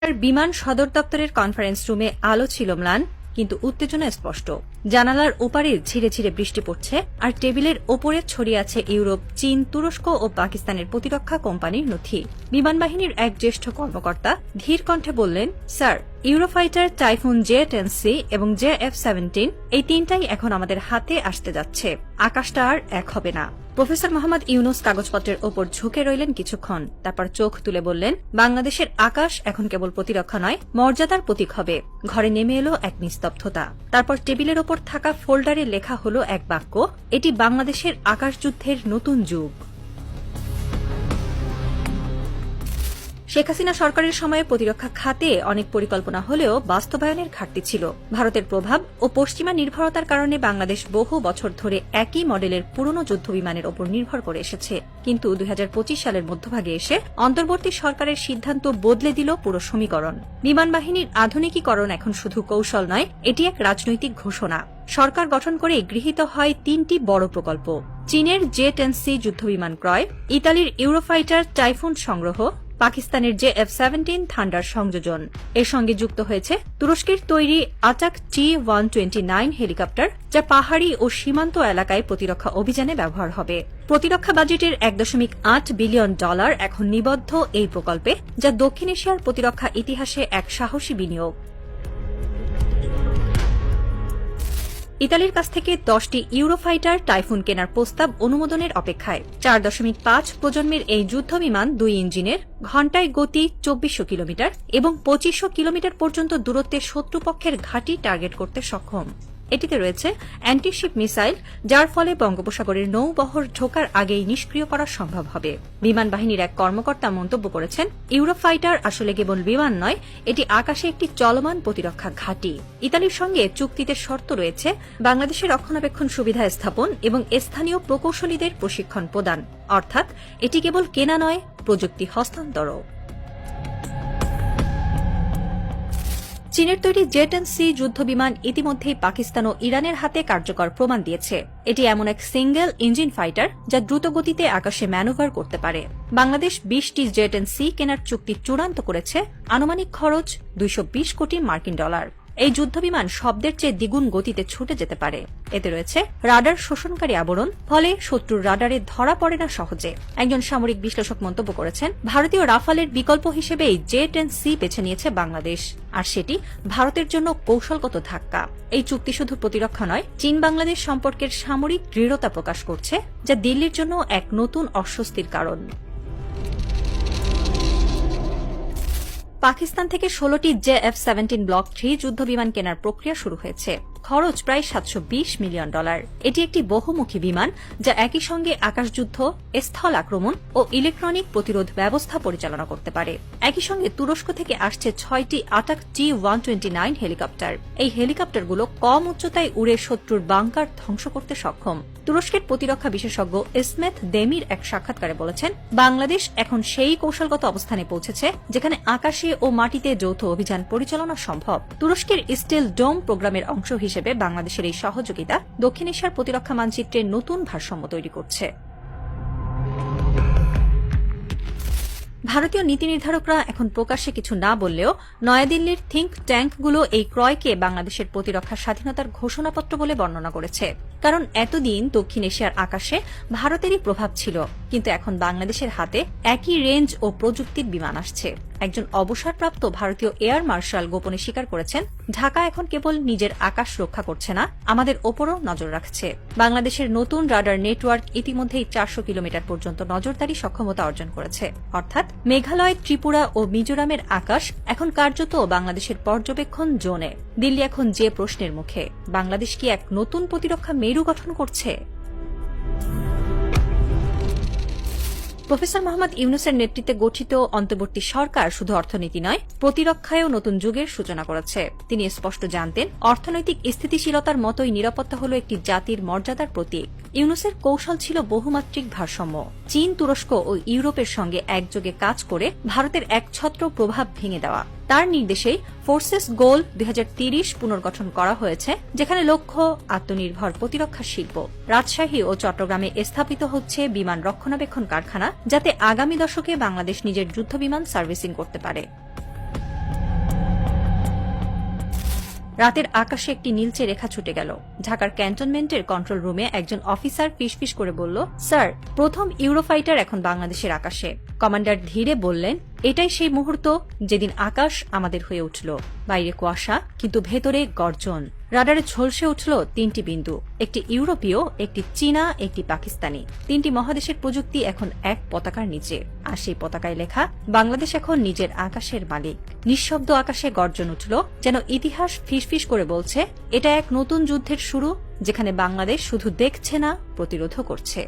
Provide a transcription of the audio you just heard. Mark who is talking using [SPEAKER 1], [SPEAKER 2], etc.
[SPEAKER 1] বিমান সদর দপ্তরের কনফারেন্স রুমে আলো ছিল ম্লান, কিন্তু উত্তেজনা স্পষ্ট। জানালার ওপারে ঝিরে ঝিরে বৃষ্টি পড়ছে, আর টেবিলের ওপরে ছড়িয়ে আছে ইউরোপ, চীন, তুরস্ক ও পাকিস্তানের প্রতিরক্ষা কোম্পানির নথি। বিমানবাহিনীর এক জ্যেষ্ঠ কর্মকর্তা ধীর কণ্ঠে বললেন, স্যার, ইউরোফাইটার, টাইফুন জে-10C এবং জে-F-17 এই তিনটাই এখন আমাদের হাতে আসতে যাচ্ছে। আকাশটা আর এক হবে না। প্রফেসর মোহাম্মদ ইউনুস কাগজপত্রের ওপর ঝুঁকে রইলেন কিছুক্ষণ, তারপর চোখ তুলে বললেন, বাংলাদেশের আকাশ এখন কেবল প্রতিরক্ষা নয়, মর্যাদার প্রতীক হবে। ঘরে নেমে এলো এক নিস্তব্ধতা। তারপর টেবিলের ওপর থাকা ফোল্ডারে লেখা হলো এক বাক্য, এটি বাংলাদেশের আকাশযুদ্ধের নতুন যুগ। শেখ হাসিনা সরকারের সময়ে প্রতিরক্ষা খাতে অনেক পরিকল্পনা হলেও বাস্তবায়নের ঘাটতি ছিল। ভারতের প্রভাব ও পশ্চিমা নির্ভরতার কারণে বাংলাদেশ বহু বছর ধরে একই মডেলের পুরনো যুদ্ধবিমানের ওপর নির্ভর করে এসেছে। কিন্তু ২০২৫ সালের মধ্যভাগে এসে অন্তর্বর্তী সরকারের সিদ্ধান্ত বদলে দিল পুরো সমীকরণ। বিমানবাহিনীর আধুনিকীকরণ এখন শুধু কৌশল নয়, এটি এক রাজনৈতিক ঘোষণা। সরকার গঠন করে গৃহীত হয় তিনটি বড় প্রকল্প: চীনের জে-10C যুদ্ধবিমান ক্রয়, ইতালির ইউরোফাইটার টাইফুন সংগ্রহ, পাকিস্তানের জে-F-17 থান্ডার সংযোজন। এর সঙ্গে যুক্ত হয়েছে তুরস্কের তৈরি আটাক T-129 হেলিকপ্টার, যা পাহাড়ি ও সীমান্ত এলাকায় প্রতিরক্ষা অভিযানে ব্যবহার হবে। প্রতিরক্ষা বাজেটের $1.8 বিলিয়ন এখন নিবদ্ধ এই প্রকল্পে, যা দক্ষিণ এশিয়ার প্রতিরক্ষা ইতিহাসে এক সাহসী বিনিয়োগ। ইতালির কাছ থেকে 10টি ইউরোফাইটার টাইফুন কেনার প্রস্তাব অনুমোদনের অপেক্ষায়। 4.5 প্রজন্মের এই যুদ্ধবিমান 2 ইঞ্জিনের, ঘণ্টায় গতি 2400 কিলোমিটার এবং 2500 কিলোমিটার পর্যন্ত দূরত্বে শত্রুপক্ষের ঘাঁটি টার্গেট করতে সক্ষম। এটিতে রয়েছে অ্যান্টিশিপ মিসাইল, যার ফলে বঙ্গোপসাগরের নৌবহর ঢোকার আগেই নিষ্ক্রিয় করা সম্ভব হবে। বিমান বাহিনীর এক কর্মকর্তা মন্তব্য করেছেন, ইউরোফাইটার আসলে কেবল বিমান নয়, এটি আকাশে একটি চলমান প্রতিরক্ষা ঘাঁটি। ইতালির সঙ্গে চুক্তিতে শর্ত রয়েছে বাংলাদেশের রক্ষণাবেক্ষণ সুবিধা স্থাপন এবং স্থানীয় প্রকৌশলীদের প্রশিক্ষণ প্রদান। অর্থাৎ এটি কেবল কেনা নয়, প্রযুক্তি হস্তান্তরও। চীনের তৈরি জে-10C যুদ্ধবিমান ইতিমধ্যেই পাকিস্তান ও ইরানের হাতে কার্যকর প্রমাণ দিয়েছে। এটি এমন এক সিঙ্গেল ইঞ্জিন ফাইটার যা দ্রুতগতিতে আকাশে ম্যানুভার করতে পারে। বাংলাদেশ 20টি জে-10C কেনার চুক্তি চূড়ান্ত করেছে। আনুমানিক খরচ $220 কোটি। এই যুদ্ধবিমান শব্দের চেয়ে দ্বিগুণ গতিতে ছুটে যেতে পারে। এতে রয়েছে রাডার শোষণকারী আবরণ, ফলে শত্রুর রাডারে ধরা পড়ে না সহজে। একজন সামরিক বিশ্লেষক মন্তব্য করেছেন, ভারতীয় রাফালের বিকল্প হিসেবেই জে-10C বেছে নিয়েছে বাংলাদেশ, আর সেটি ভারতের জন্য কৌশলগত ধাক্কা। এই চুক্তি শুধু প্রতিরক্ষা নয়, চীন বাংলাদেশ সম্পর্কের সামরিক দৃঢ়তা প্রকাশ করছে, যা দিল্লির জন্য এক নতুন অস্বস্তির কারণ। পাকিস্তান থেকে 16টি জে-F-17 ব্লক 3 যুদ্ধবিমান কেনার প্রক্রিয়া শুরু হয়েছে। খরচ প্রায় $720 মিলিয়ন। এটি একটি বহুমুখী বিমান, যা একই সঙ্গে আকাশযুদ্ধ, স্থল আক্রমণ ও ইলেকট্রনিক প্রতিরোধ ব্যবস্থা পরিচালনা করতে পারে। একই সঙ্গে তুরস্ক থেকে আসছে 6টি আটাক T-129 হেলিকপ্টার। এই হেলিকপ্টারগুলো কম উচ্চতায় উড়ে শত্রুর বাংকার ধ্বংস করতে সক্ষম। তুরস্কের প্রতিরক্ষা বিশেষজ্ঞ ইসমেত দেমির এক সাক্ষাৎকারে বলেছেন, বাংলাদেশ এখন সেই কৌশলগত অবস্থানে পৌঁছেছে যেখানে আকাশে ও মাটিতে যৌথ অভিযান পরিচালনা সম্ভব। তুরস্কের স্টিল ডোম প্রোগ্রামের অংশ হিসেবে বাংলাদেশের এই সহযোগিতা দক্ষিণ এশিয়ার প্রতিরক্ষা মানচিত্রে নতুন ভারসাম্য তৈরি করছে। ভারতীয় নীতি নির্ধারকরা এখন প্রকাশ্যে কিছু না বললেও নয়াদিল্লির থিঙ্ক ট্যাঙ্কগুলো এই ক্রয়কে বাংলাদেশের প্রতিরক্ষা স্বাধীনতার ঘোষণাপত্র বলে বর্ণনা করেছে। কারণ এতদিন দক্ষিণ এশিয়ার আকাশে ভারতেরই প্রভাব ছিল, কিন্তু এখন বাংলাদেশের হাতে একই রেঞ্জ ও প্রযুক্তির বিমান আসছে। একজন অবসরপ্রাপ্ত ভারতীয় এয়ার মার্শাল গোপনে স্বীকার করেছেন, ঢাকা এখন কেবল নিজের আকাশ রক্ষা করছে না, আমাদের ওপরও নজর রাখছে। বাংলাদেশের নতুন রাডার নেটওয়ার্ক ইতিমধ্যেই 400 কিলোমিটার পর্যন্ত নজরদারি সক্ষমতা অর্জন করেছে। অর্থাৎ মেঘালয়, ত্রিপুরা ও মিজোরামের আকাশ এখন কার্যত বাংলাদেশের পর্যবেক্ষণ জোনে। দিল্লি এখন যে প্রশ্নের মুখে, বাংলাদেশ কি এক নতুন প্রতিরক্ষা মেরু গঠন করছে? প্রফেসর মোহাম্মদ ইউনুসের নেতৃত্বে গঠিত অন্তর্বর্তী সরকার শুধু অর্থনীতি নয়, প্রতিরক্ষায়ও নতুন যুগের সূচনা করেছে। তিনি স্পষ্ট জানতেন, অর্থনৈতিক স্থিতিশীলতার মতোই নিরাপত্তা হল একটি জাতির মর্যাদার প্রতীক। ইউনুসের কৌশল ছিল বহুমাত্রিক ভারসাম্য। চীন, তুরস্ক ও ইউরোপের সঙ্গে একযোগে কাজ করে ভারতের একছত্র প্রভাব ভেঙে দেওয়া। তার নির্দেশেই ফোর্সেস গোল 2030 পুনর্গঠন করা হয়েছে, যেখানে লক্ষ্য আত্মনির্ভর প্রতিরক্ষা শিল্প। রাজশাহী ও চট্টগ্রামে স্থাপিত হচ্ছে বিমান রক্ষণাবেক্ষণ কারখানা, যাতে আগামী দশকে বাংলাদেশ নিজের যুদ্ধবিমান সার্ভিসিং করতে পারে। রাতের আকাশে একটি নীলচে রেখা ছুটে গেল। ঢাকার ক্যান্টনমেন্টের কন্ট্রোল রুমে একজন অফিসার ফিসফিস করে বলল, স্যার, প্রথম ইউরোফাইটার এখন বাংলাদেশের আকাশে। কমান্ডার ধীরে বললেন, এটাই সেই মুহূর্ত যেদিন আকাশ আমাদের হয়ে উঠল। বাইরে কুয়াশা, কিন্তু ভেতরে গর্জন। রাডারে ঝলসে উঠল 3টি বিন্দু, একটি ইউরোপীয়, একটি চীনা, একটি পাকিস্তানি। 3টি মহাদেশের প্রযুক্তি এখন এক পতাকার নিচে, আর সেই পতাকায় লেখা, বাংলাদেশ এখন নিজের আকাশের মালিক। নিঃশব্দ আকাশে গর্জন উঠল, যেন ইতিহাস ফিসফিস করে বলছে, এটা এক নতুন যুদ্ধের শুরু, যেখানে বাংলাদেশ শুধু দেখছে না, প্রতিরোধও করছে।